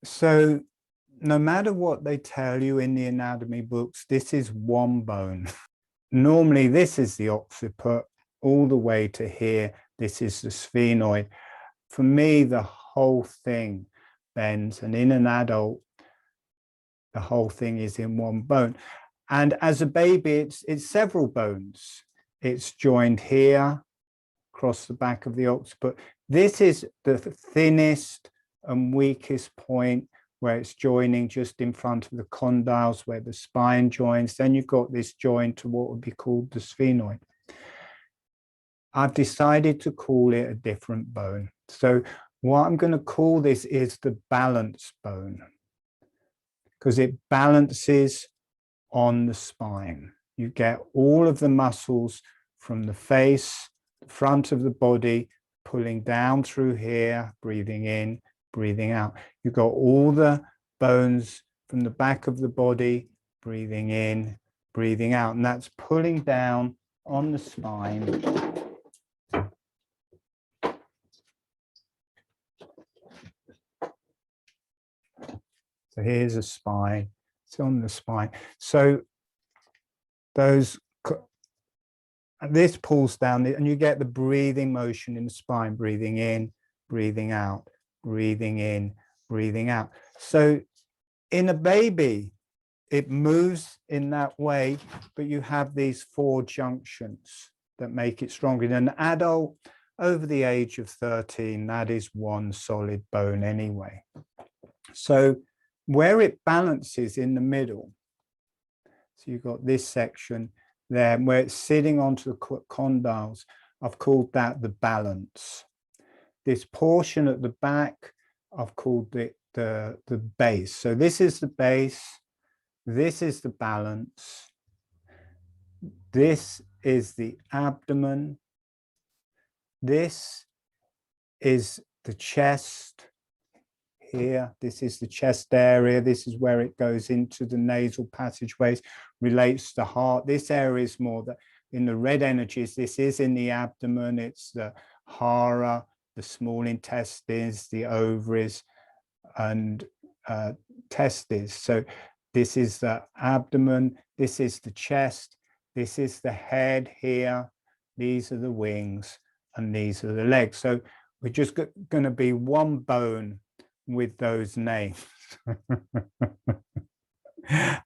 So no matter what they tell you in the anatomy books, this is one bone. Normally, this is the occiput all the way to here. This is the sphenoid. For me, the whole thing bends, and in an adult, the whole thing is in one bone. And as a baby, it's several bones. It's joined here, across the back of the occiput. This is the thinnest and weakest point, where it's joining just in front of the condyles, where the spine joins. Then you've got this joint to what would be called the sphenoid. I've decided to call it a different bone. So what I'm going to call this is the balance bone, because it balances on the spine. You get all of the muscles from the face, the front of the body, pulling down through here, breathing in, breathing out. You've got all the bones from the back of the body, breathing in, breathing out, and that's pulling down on the spine. So here's a spine, it's on the spine. So this pulls down, and you get the breathing motion in the spine, breathing in, breathing out, breathing in, breathing out. So in a baby, it moves in that way, but you have these four junctions that make it stronger. In an adult over the age of 13, that is one solid bone anyway. So where it balances in the middle, so you've got this section there where it's sitting onto the condyles, I've called that the balance. This portion at the back, I've called it the base. So this is the base, this is the balance, this is the abdomen, this is the chest here, this is the chest area, this is where it goes into the nasal passageways, relates to the heart. This area is more that in the red energies, this is in the abdomen, it's the hara, the small intestines, the ovaries, and testes. So this is the abdomen, this is the chest, this is the head here, these are the wings, and these are the legs. So we're just going to be one bone with those names.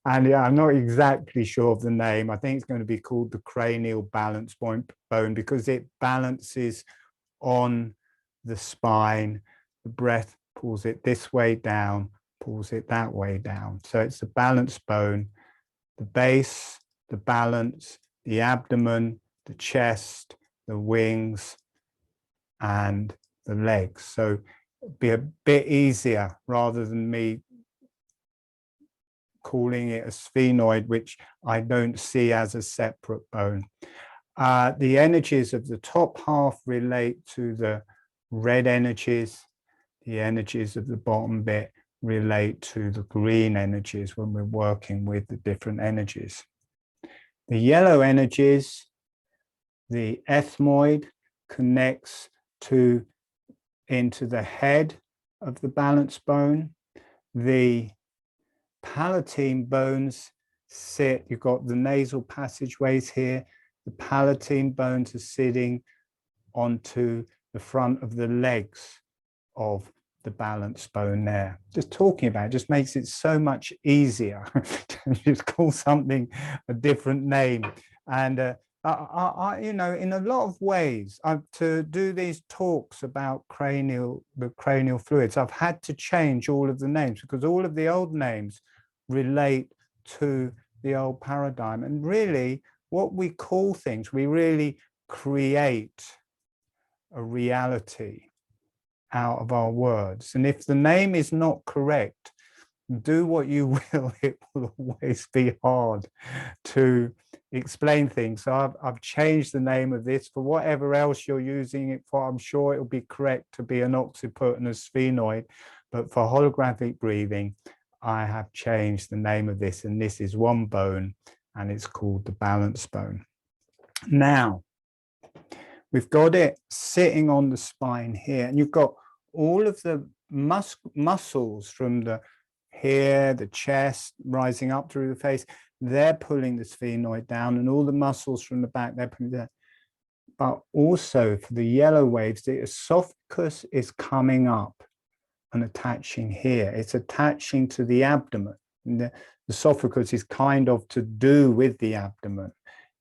And yeah, I'm not exactly sure of the name. I think it's going to be called the cranial balance bone because it balances on the spine. The breath pulls it this way down, pulls it that way down. So it's the balance bone, the base, the balance, the abdomen, the chest, the wings, and the legs. So it'd be a bit easier rather than me calling it a sphenoid, which I don't see as a separate bone. The energies of the top half relate to the red energies. The energies of the bottom bit relate to the green energies when we're working with the different energies. The yellow energies, the ethmoid connects into the head of the balance bone. The palatine bones sit, you've got the nasal passageways here. The palatine bones are sitting onto the front of the legs of the balance bone there. Just talking about it just makes it so much easier to just call something a different name. And you know, in a lot of ways, to do these talks about the cranial fluids, I've had to change all of the names because all of the old names relate to the old paradigm. And really, what we call things, we really create a reality out of our words. And if the name is not correct, do what you will, it will always be hard to explain things. So I've changed the name of this. For whatever else you're using it for, I'm sure it'll be correct to be an occiput and a sphenoid, but for holographic breathing, I have changed the name of this, and this is one bone, and it's called the balance bone. Now, we've got it sitting on the spine here, and you've got all of the muscles from the here, the chest, rising up through the face, they're pulling the sphenoid down, and all the muscles from the back, they're pulling down. But also for the yellow waves, the esophagus is coming up and attaching here. It's attaching to the abdomen. And the esophagus is kind of to do with the abdomen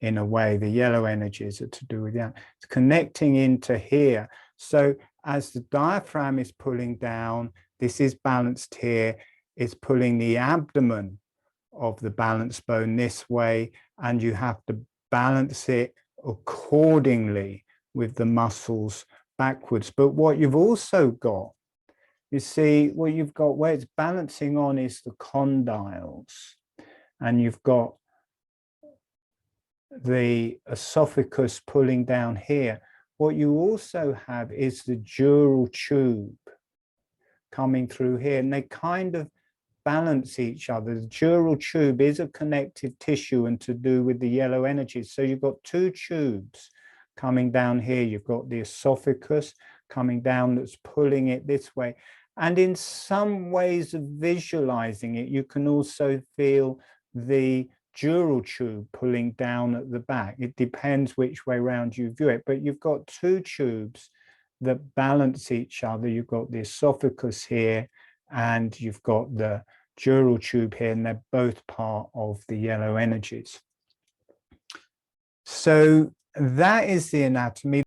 in a way. The yellow energies are to do with that. It's connecting into here. So as the diaphragm is pulling down, this is balanced here. It's pulling the abdomen of the balance bone this way, and you have to balance it accordingly with the muscles backwards. But what you've also got, you see, what you've got where it's balancing on is the condyles, and you've got the esophagus pulling down here. What you also have is the dural tube coming through here, and they kind of balance each other. The dural tube is a connective tissue and to do with the yellow energies. So you've got two tubes coming down here. You've got the esophagus coming down that's pulling it this way. And in some ways of visualizing it, you can also feel the dural tube pulling down at the back. It depends which way around you view it, but you've got two tubes that balance each other. You've got the esophagus here, and you've got the dural tube here, and they're both part of the yellow energies. So that is the anatomy.